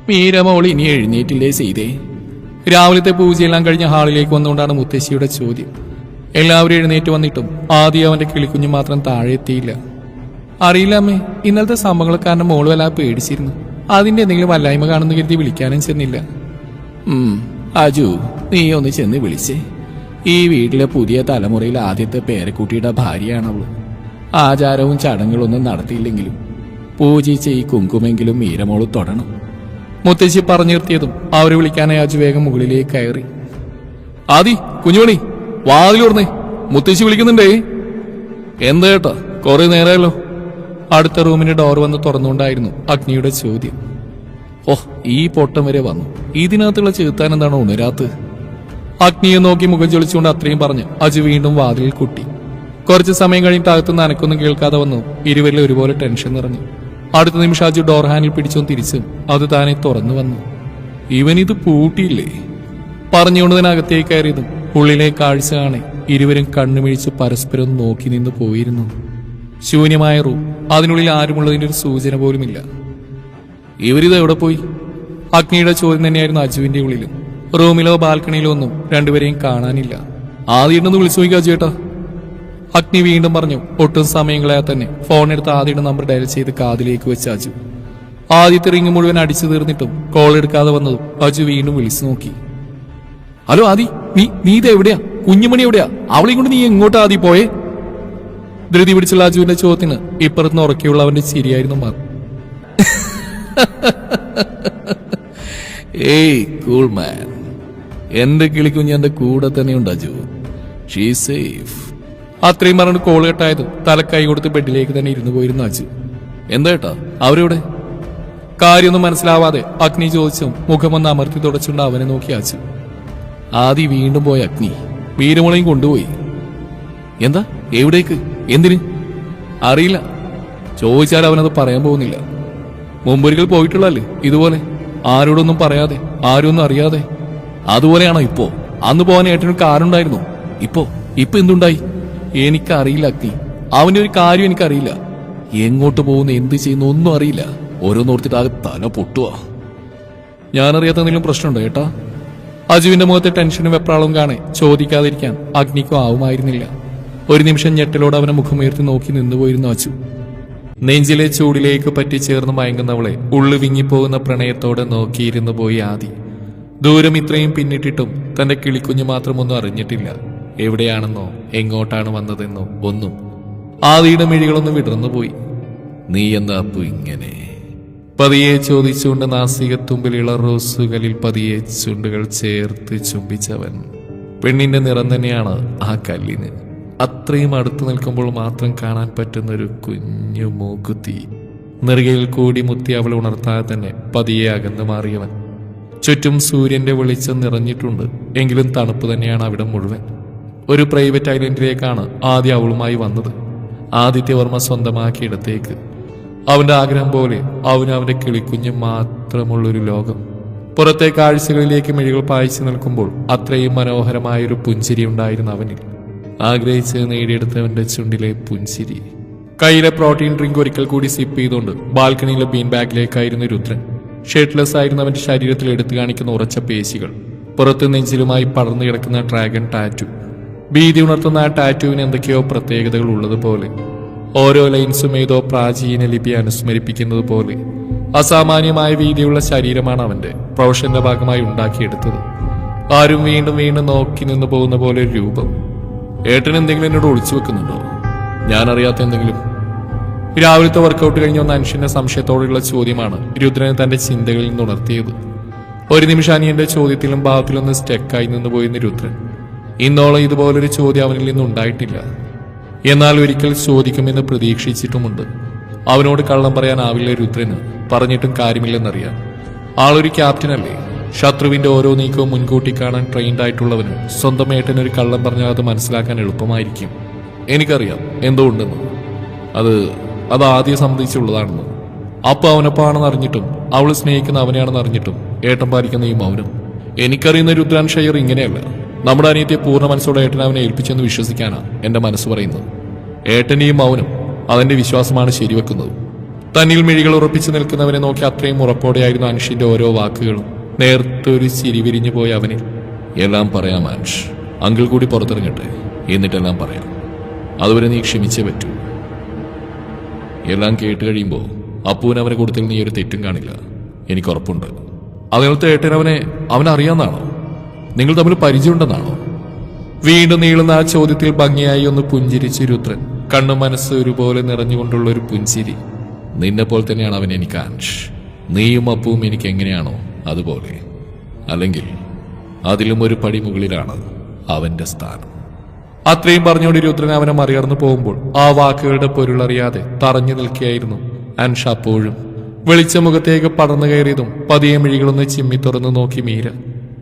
മീരമോൾ ഇനി എഴുന്നേറ്റില്ലേ ചെയ്തേ? രാവിലത്തെ പൂജയെല്ലാം കഴിഞ്ഞ ഹാളിലേക്ക് വന്നുകൊണ്ടാണ് മുത്തശ്ശിയുടെ ചോദ്യം. എല്ലാവരും എഴുന്നേറ്റ് വന്നിട്ടും ആദ്യം അവന്റെ കിളിക്കുഞ്ഞു മാത്രം താഴെ എത്തിയില്ല. അറിയില്ല അമ്മേ, ഇന്നലത്തെ സംഭവങ്ങൾ കാരണം മോള് വല്ലാതെ പേടിച്ചിരുന്നു. അതിന്റെ എന്തെങ്കിലും വല്ലായ്മ കാണുന്ന കരുതി വിളിക്കാനും ചെന്നില്ല. അജു, നീ ഒന്ന് ചെന്ന് വിളിച്ചേ. ഈ വീട്ടിലെ പുതിയ തലമുറയിൽ ആദ്യത്തെ പേരക്കുട്ടിയുടെ ഭാര്യയാണവള്. ആചാരവും ചടങ്ങുകളൊന്നും നടത്തിയില്ലെങ്കിലും പൂജിച്ച് ഈ കുങ്കുമെങ്കിലും മീരമോള് തൊടണം. മുത്തശ്ശി പറഞ്ഞു നിർത്തിയതും അവരെ വിളിക്കാനായി അജു വേഗം മുകളിലേക്ക് കയറി. ആദി, കുഞ്ഞുമണി, വാതിലുറന്നേ, മുത്തശ്ശി വിളിക്കുന്നുണ്ടേ. എന്താ കേട്ടാ, കുറെ നേരമല്ലോ. അടുത്ത റൂമിന്റെ ഡോർ വന്ന് തുറന്നുകൊണ്ടായിരുന്നു അഗ്നിയുടെ ചോദ്യം. ഈ പൊട്ടം വരെ വന്നു, ഇതിനകത്തുള്ള ചെറുത്താൻ എന്താണോ ഉണരാത്ത്? അഗ്നിയെ നോക്കി മുഖം ചൊളിച്ചുകൊണ്ട് അത്രയും പറഞ്ഞ് അജു വീണ്ടും വാതിലിൽ കുട്ടി. കുറച്ചു സമയം കഴിഞ്ഞിട്ട് അകത്തുനിന്ന് അനക്കൊന്നും കേൾക്കാതെ വന്നു. ഇരുവരിൽ ഒരുപോലെ ടെൻഷൻ നിറഞ്ഞു. അടുത്ത നിമിഷം അജു ഡോർ ഹാൻഡിൽ പിടിച്ചൊന്ന് തിരിച്ചും അത് താനെ തുറന്നു വന്നു. ഇവനിത് പൂട്ടിയില്ലേ? പറഞ്ഞുകൊണ്ട് തന്നെ അകത്തേക്ക് കയറിയതും ഉള്ളിലെ കാഴ്ച കാണെ ഇരുവരും കണ്ണുമിഴിച്ച് പരസ്പരം നോക്കി നിന്ന് പോയിരുന്നു. ശൂന്യമായ റൂം, അതിനുള്ളിൽ ആരുമുള്ളതിന്റെ ഒരു സൂചന പോലുമില്ല. ഇവരിത് എവിടെ പോയി? അഗ്നിയുടെ ചോദ്യം തന്നെയായിരുന്നു അജുവിന്റെ ഉള്ളിലും. റൂമിലോ ബാൽക്കണിയിലോ ഒന്നും രണ്ടുപേരെയും കാണാനില്ല. ആദ്യം വിളിച്ചു നോക്കി അജു ചേട്ടാ. അഗ്നി വീണ്ടും പറഞ്ഞു. ഒട്ടും സമയം കളയാതെ തന്നെ ഫോൺ എടുത്ത് ആദ്യയുടെ നമ്പർ ഡയൽ ചെയ്ത് കാതിലേക്ക് വെച്ച് അജു. ആദ്യത്തെ റിംഗ് മുഴുവൻ അടിച്ചു തീർന്നിട്ടും കോൾ എടുക്കാതെ വന്നതും അജു വീണ്ടും വിളിച്ചു നോക്കി. ഹലോ ആദി, നീ ഇത് എവിടെയാ? കുഞ്ഞുമണി എവിടെയാ? അവളെയും കൊണ്ട് നീ എങ്ങോട്ടാ ആദി പോയേ? ധൃതി പിടിച്ചുള്ള അജുവിന്റെ ചോദ്യത്തിന് ഇപ്പുറത്തുനിന്ന് ഉറക്കിയുള്ള അവന്റെ ചിരിയായിരുന്നു മാർ. ഏയ് കൂൾ മാൻ, എന്റെ കിളിക്കുഞ്ഞ് എന്റെ കൂടെ തന്നെയുണ്ട് അജു. She safe. അത്രയും പറഞ്ഞ് കോൾ കെട്ടായത് തലക്കൈ കൊടുത്ത് ബെഡിലേക്ക് തന്നെ ഇരുന്നു പോയിരുന്നു അജു. എന്താ കേട്ടാ, അവരെവിടെ? കാര്യമൊന്നും മനസ്സിലാവാതെ അഗ്നി ചോദിച്ചും മുഖമൊന്ന് അമർത്തി തുടച്ചുകൊണ്ട് അവനെ നോക്കി അജു. ആദി വീണ്ടും പോയ അഗ്നി വീരമുളയും കൊണ്ടുപോയി. എന്താ? എവിടേക്ക്? എന്തിന്? അറിയില്ല. ചോദിച്ചാൽ അവനത് പറയാൻ പോകുന്നില്ല. മുമ്പൊരിക്കൽ പോയിട്ടുള്ളല്ലേ ഇതുപോലെ, ആരോടൊന്നും പറയാതെ, ആരൊന്നും അറിയാതെ. അതുപോലെയാണോ ഇപ്പോ? അന്ന് പോകാൻ ഏട്ടന് കാറുണ്ടായിരുന്നു. ഇപ്പൊ എന്തുണ്ടായി? എനിക്കറിയില്ല അഗ്നി. അവന്റെ ഒരു കാര്യം എനിക്കറിയില്ല. എങ്ങോട്ട് പോകുന്നു, എന്ത് ചെയ്യുന്നു ഒന്നും അറിയില്ല. ഓരോന്നോർത്തിട്ടാകെ തല പൊട്ടുവാ. ഞാനറിയാത്ത എന്തെങ്കിലും പ്രശ്നമുണ്ടോ ഏട്ടാ? അജുവിന്റെ മുഖത്തെ ടെൻഷനും വെപ്രാളവും കാണെ ചോദിക്കാതിരിക്കാൻ അഗ്നിക്കും ആവുമായിരുന്നില്ല. ഒരു നിമിഷം ഞെട്ടലോട് അവനെ മുഖമുയർത്തി നോക്കി നിന്നുപോയിരുന്നു അജു. നെഞ്ചിലെ ചൂടിലേക്ക് പറ്റിച്ചേർന്ന് മയങ്ങുന്നവളെ ഉള്ളു വിങ്ങിപ്പോകുന്ന പ്രണയത്തോടെ നോക്കിയിരുന്നു പോയി ആദി. ദൂരം ഇത്രയും പിന്നിട്ടിട്ടും തന്റെ കിളിക്കുഞ്ഞു മാത്രമൊന്നും അറിഞ്ഞിട്ടില്ല. എവിടെയാണെന്നോ എങ്ങോട്ടാണ് വന്നതെന്നോ ഒന്നും. ആദിയുടെ മിഴികളൊന്നും വിടർന്നുപോയി. നീ എന്താ അപ്പു ഇങ്ങനെ? പതിയെ ചോദിച്ചുകൊണ്ട് നാസികത്തുമ്പിൽ ഇളറോസുകളിൽ പതിയെ ചുണ്ടുകൾ ചേർത്ത് ചുംബിച്ചവൻ. പെണ്ണിന്റെ നിറം തന്നെയാണ് ആ കല്ലിന്. അത്രയും അടുത്തു നിൽക്കുമ്പോൾ മാത്രം കാണാൻ പറ്റുന്ന ഒരു കുഞ്ഞു മൂക്കുത്തി. നെറുകയിൽ കൂടി മുത്തി അവൾ ഉണർത്താതെ തന്നെ പതിയെ അകന്നു മാറിയവൻ. ചുറ്റും സൂര്യന്റെ വെളിച്ചം നിറഞ്ഞിട്ടുണ്ട്. എങ്കിലും തണുപ്പ് തന്നെയാണ് അവിടെ മുഴുവൻ. ഒരു പ്രൈവറ്റ് ഐലൻഡിലേക്കാണ് ആദ്യം അവളുമായി വന്നത്. ആദിത്യവർമ്മ സ്വന്തമാക്കിയിടത്തേക്ക്. അവന്റെ ആഗ്രഹം പോലെ അവന്റെ കിളിക്കുഞ്ഞ് മാത്രമുള്ളൊരു ലോകം. പുറത്തെ കാഴ്ചകളിലേക്ക് മിഴികൾ പായിച്ചു നിൽക്കുമ്പോൾ അത്രയും മനോഹരമായൊരു പുഞ്ചിരി ഉണ്ടായിരുന്നു അവനിൽ. ആഗ്രഹിച്ച് നേടിയെടുത്തവന്റെ ചുണ്ടിലെ പുഞ്ചിരി. കയ്യിലെ പ്രോട്ടീൻ ഡ്രിങ്ക് ഒരിക്കൽ കൂടി സിപ്പ് ചെയ്തുകൊണ്ട് ബാൽക്കണിയിലെ ബീൻ ബാഗിലേക്കായിരുന്നു രുദ്രൻ. ഷർട്ട്ലെസ് ആയിരുന്ന അവന്റെ ശരീരത്തിൽ എടുത്തു കാണിക്കുന്ന ഉറച്ച പേശികൾ, പുറത്ത് നെഞ്ചിലുമായി പടർന്നു കിടക്കുന്ന ഡ്രാഗൺ ടാറ്റു. ഭീതി ഉണർത്തുന്ന ആ ടാറ്റുവിന് എന്തൊക്കെയോ പ്രത്യേകതകൾ ഉള്ളതുപോലെ. ഓരോ ലൈൻസും ഏതോ പ്രാചീന ലിപി അനുസ്മരിപ്പിക്കുന്നത് പോലെ. അസാമാന്യമായ വീതിയുള്ള ശരീരമാണ് അവന്റെ പ്രൊഫഷന്റെ ഭാഗമായി ഉണ്ടാക്കിയെടുത്തത്. ആരും വീണ്ടും വീണ്ടും നോക്കി നിന്ന് പോകുന്ന പോലെ ഒരു രൂപം. ഏട്ടൻ എന്തെങ്കിലും എന്നോട് ഒളിച്ചു വെക്കുന്നുണ്ടോ? ഞാനറിയാത്ത എന്തെങ്കിലും? രാവിലത്തെ വർക്കൗട്ട് കഴിഞ്ഞ ഒന്ന് അൻഷിന്റെ സംശയത്തോടെയുള്ള ചോദ്യമാണ് രുദ്രനെ തന്റെ ചിന്തകളിൽ നിന്ന് ഉണർത്തിയത്. ഒരു നിമിഷം അനിയന്റെ ചോദ്യത്തിലും ഭാവത്തിലൊന്ന് സ്റ്റെക്കായി നിന്ന് പോയിരുന്ന രുദ്രൻ. ഇന്നോളം ഇതുപോലൊരു ചോദ്യം അവനിൽ നിന്നുണ്ടായിട്ടില്ല. എന്നാൽ ഒരിക്കൽ ചോദിക്കുമെന്ന് പ്രതീക്ഷിച്ചിട്ടുമുണ്ട്. അവനോട് കള്ളം പറയാനാവില്ല രുദ്രന്. പറഞ്ഞിട്ടും കാര്യമില്ലെന്നറിയാം. ആളൊരു ക്യാപ്റ്റനല്ലേ. ശത്രുവിന്റെ ഓരോ നീക്കവും മുൻകൂട്ടി കാണാൻ ട്രെയിൻഡ് ആയിട്ടുള്ളവന് സ്വന്തം ഏട്ടനൊരു കള്ളം പറഞ്ഞാൽ അത് മനസ്സിലാക്കാൻ എളുപ്പമായിരിക്കും. എനിക്കറിയാം എന്തോ ഉണ്ടെന്ന്. അത് ആദ്യം സംബന്ധിച്ചുള്ളതാണെന്ന്. അപ്പൊ അവനപ്പാണെന്ന് അറിഞ്ഞിട്ടും അവൾ സ്നേഹിക്കുന്ന അവനെയാണെന്ന് അറിഞ്ഞിട്ടും ഏട്ടൻ പാലിക്കുന്ന ഈ മൗനം. എനിക്കറിയുന്ന രുദ്രാൻ ഷെയർ ഇങ്ങനെയല്ല. നമ്മുടെ അനിയത്തെ പൂർണ്ണ മനസ്സോടെ ഏട്ടൻ അവനെ ഏൽപ്പിച്ചെന്ന് വിശ്വസിക്കാനാ എന്റെ മനസ്സ് പറയുന്നത്. ഏട്ടന്റെ ഈ മൗനം അതെന്റെ വിശ്വാസമാണ് ശരിവെക്കുന്നത്. തന്നിൽ മിഴികൾ ഉറപ്പിച്ചു നിൽക്കുന്നവനെ നോക്കി അത്രയും ഉറപ്പോടെയായിരുന്നു അൻഷിന്റെ ഓരോ വാക്കുകളും. നേർത്തൊരു ചിരി വിരിഞ്ഞു പോയ അവനിൽ. എല്ലാം പറയാം അൻഷ്, അങ്കിൾ കൂടി പുറത്തിറങ്ങട്ടെ, എന്നിട്ടെല്ലാം പറയാം. അതുവരെ നീ ക്ഷമിച്ചേ പറ്റൂ. എല്ലാം കേട്ട് കഴിയുമ്പോൾ അപ്പൂന് അവനെ കൊടുത്തിൽ നീ ഒരു തെറ്റും കാണില്ല, എനിക്ക് ഉറപ്പുണ്ട്. അതിനകത്ത് ഏട്ടൻ അവനറിയാന്നാണോ? നിങ്ങൾ തമ്മിൽ പരിചയമുണ്ടെന്നാണോ? വീണ്ടും നീളുന്ന ആ ചോദ്യത്തിൽ ഭംഗിയായി ഒന്ന് പുഞ്ചിരിച്ചു രുദ്രൻ. കണ്ണും മനസ്സ് ഒരുപോലെ നിറഞ്ഞുകൊണ്ടുള്ള ഒരു പുഞ്ചിരി. നിന്നെ പോലെ തന്നെയാണ് അവൻ എനിക്ക് അൻഷ്. നീയും അപ്പവും എനിക്ക് എങ്ങനെയാണോ അതുപോലെ, അല്ലെങ്കിൽ അതിലും ഒരു പടി മുകളിലാണ് അവന്റെ സ്ഥാനം. അത്രയും പറഞ്ഞുകൊണ്ട് രുദ്രൻ അവനെ മറികടന്നു പോകുമ്പോൾ ആ വാക്കുകളുടെ പൊരുളറിയാതെ തറഞ്ഞു നിൽക്കുകയായിരുന്നു അൻഷ. അപ്പോഴും വെളിച്ച മുഖത്തേക്ക് പടർന്നു കയറിയതും പതിയെ മിഴികളൊന്ന് ചിമ്മി തുറന്നു നോക്കി മീര.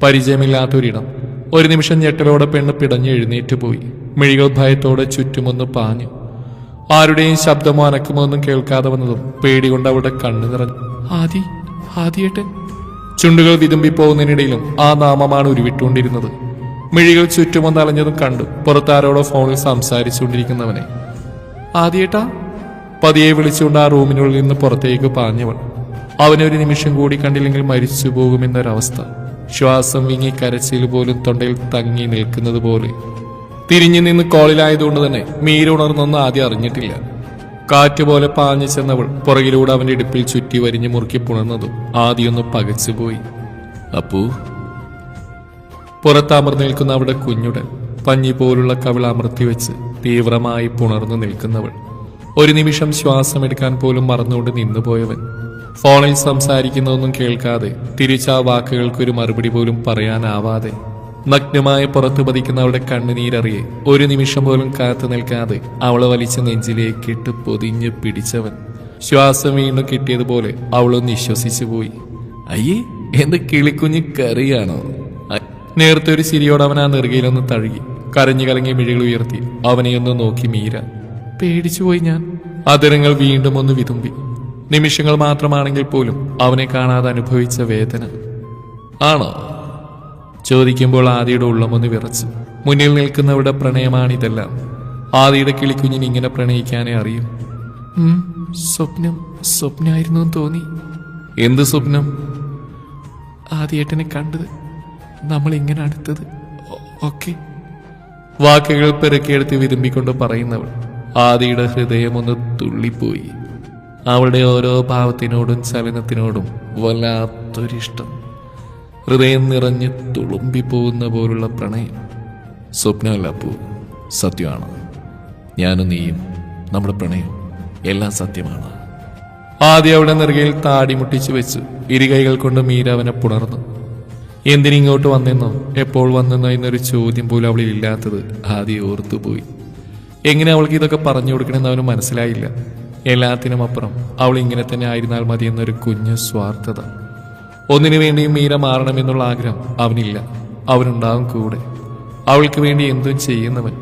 പരിചയമില്ലാത്തൊരിടം. ഒരു നിമിഷം ഞെട്ടലോടെ പെണ്ണ് പിടഞ്ഞ് എഴുന്നേറ്റ് പോയി. മിഴികൾ ഭയത്തോടെ ചുറ്റുമൊന്ന് പാഞ്ഞു. ആരുടെയും ശബ്ദമോ അനക്കമോ ഒന്നും കേൾക്കാതെ വന്നതും പേടികൊണ്ട് അവളുടെ കണ്ണു നിറഞ്ഞു. ആദിയേട്ടൻ. ചുണ്ടുകൾ വിതുമ്പിപ്പോകുന്നതിനിടയിലും ആ നാമമാണ് ഉരുവിട്ടുകൊണ്ടിരുന്നത്. മിഴികൾ ചുറ്റുമൊന്ന് അലഞ്ഞതും കണ്ടു പുറത്താരോടോ ഫോണിൽ സംസാരിച്ചുകൊണ്ടിരിക്കുന്നവനെ. ആദിയേട്ടാ. പതിയെ വിളിച്ചുകൊണ്ട് ആ റൂമിനുള്ളിൽ നിന്ന് പുറത്തേക്ക് പാഞ്ഞവൾ. അവനൊരു നിമിഷം കൂടി കണ്ടില്ലെങ്കിൽ മരിച്ചു പോകുമെന്നൊരവസ്ഥ. ശ്വാസം വിങ്ങി കരച്ചിൽ പോലും തൊണ്ടയിൽ തങ്ങി നിൽക്കുന്നത് പോലെ. തിരിഞ്ഞു നിന്ന് കോളിലായതുകൊണ്ട് തന്നെ മീര ഉണർന്നൊന്നും ആദ്യം അറിഞ്ഞിട്ടില്ല. കാറ്റുപോലെ പാഞ്ഞു ചെന്നവൾ പുറകിലൂടെ അവന്റെ ഇടുപ്പിൽ ചുറ്റി വരിഞ്ഞു മുറുക്കി പുണർന്നതും ആദ്യമൊന്ന് പകച്ചുപോയി. അപ്പൂ. പുറത്തമർന്നു നിൽക്കുന്ന അവിടെ കുഞ്ഞുടൻ പഞ്ഞി പോലുള്ള കവിൾ അമർത്തിവെച്ച് തീവ്രമായി പുണർന്നു നിൽക്കുന്നവൾ. ഒരു നിമിഷം ശ്വാസമെടുക്കാൻ പോലും മറന്നുകൊണ്ട് നിന്നുപോയവൻ. ഫോണിൽ സംസാരിക്കുന്നതൊന്നും കേൾക്കാതെ തിരിച്ചാ വാക്കുകൾക്കൊരു മറുപടി പോലും പറയാനാവാതെ നഗ്നമായ പുറത്തു പതിക്കുന്ന അവളുടെ കണ്ണുനീരറിയെ ഒരു നിമിഷം പോലും കാത്തു നിൽക്കാതെ അവളെ വലിച്ച നെഞ്ചിലേക്കിട്ട് പൊതിഞ്ഞ് പിടിച്ചവൻ. ശ്വാസം വീണ്ടും കിട്ടിയതുപോലെ അവളൊന്ന് വിശ്വസിച്ചു പോയി. അയ്യേ, എന്ത് കിളിക്കുഞ്ഞ് കറിയാണോ? നേരത്തെ ഒരു ചിരിയോടെ അവൻ ആ നെറുകയിലൊന്ന് തഴുകി. കരഞ്ഞു കലങ്ങിയ മിഴികൾ ഉയർത്തി അവനെയൊന്ന് നോക്കി മീര. പേടിച്ചുപോയി ഞാൻ. അതിരങ്ങൾ വീണ്ടും ഒന്ന് വിതുമ്പി. നിമിഷങ്ങൾ മാത്രമാണെങ്കിൽ പോലും അവനെ കാണാതെ അനുഭവിച്ച വേദന. ആണോ ചോദിക്കുമ്പോൾ ആദിയുടെ ഉള്ളമൊന്ന് വിറച്ചു. മുന്നിൽ നിൽക്കുന്നവരുടെ പ്രണയമാണിതെല്ലാം. ആദിയുടെ കിളിക്കുഞ്ഞിന് ഇങ്ങനെ പ്രണയിക്കാനേ അറിയും. സ്വപ്നമായിരുന്നു തോന്നി. എന്ത് സ്വപ്നം? ആദിയേട്ടനെ കണ്ടത്, നമ്മൾ ഇങ്ങനെ അടുത്തത് ഒക്കെ. വാക്കുകൾ പെറുക്കിയെടുത്ത് വിരുമ്പിക്കൊണ്ട് പറയുന്നവൾ. ആദിയുടെ ഹൃദയമൊന്ന് തുള്ളിപ്പോയി. അവളുടെ ഓരോ ഭാവത്തിനോടും ചലനത്തിനോടും വല്ലാത്തൊരിഷ്ടം. ഹൃദയം നിറഞ്ഞ് തുളുമ്പിപ്പോകുന്ന പോലുള്ള പ്രണയം. സ്വപ്നമല്ല അപ്പൂ, സത്യമാണ്. ഞാനും നീയും, നമ്മുടെ പ്രണയം എല്ലാം സത്യമാണ്. ആദ്യം അവിടെ നെറുകയിൽ താടി മുട്ടിച്ചു വെച്ചു ഇരുകൈകൾ കൊണ്ട് മീര അവനെ പുണർന്നു. എന്തിനിങ്ങോട്ട് വന്നെന്നോ എപ്പോൾ വന്നെന്നോ എന്നൊരു ചോദ്യം പോലും അവളിൽ ഇല്ലാത്തത് ആദ്യം ഓർത്തുപോയി. എങ്ങനെ അവൾക്ക് ഇതൊക്കെ പറഞ്ഞു കൊടുക്കണമെന്ന് അവന് മനസ്സിലായില്ല. എല്ലാത്തിനും അപ്പുറം അവൾ ഇങ്ങനെ തന്നെ ആയിരുന്നാൽ മതിയെന്നൊരു കുഞ്ഞു സ്വാർത്ഥത. ഒന്നിനു വേണ്ടിയും മീര മാറണമെന്നുള്ള ആഗ്രഹം അവനില്ല. അവനുണ്ടാവും കൂടെ. അവൾക്ക് വേണ്ടി എന്തും ചെയ്യുന്നവൻ.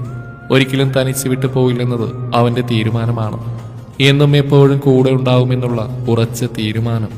ഒരിക്കലും തനിച്ച് വിട്ടു പോയില്ലെന്നത് അവന്റെ തീരുമാനമാണ്. എന്നും എപ്പോഴും കൂടെ ഉണ്ടാവുമെന്നുള്ള ഉറച്ച തീരുമാനം.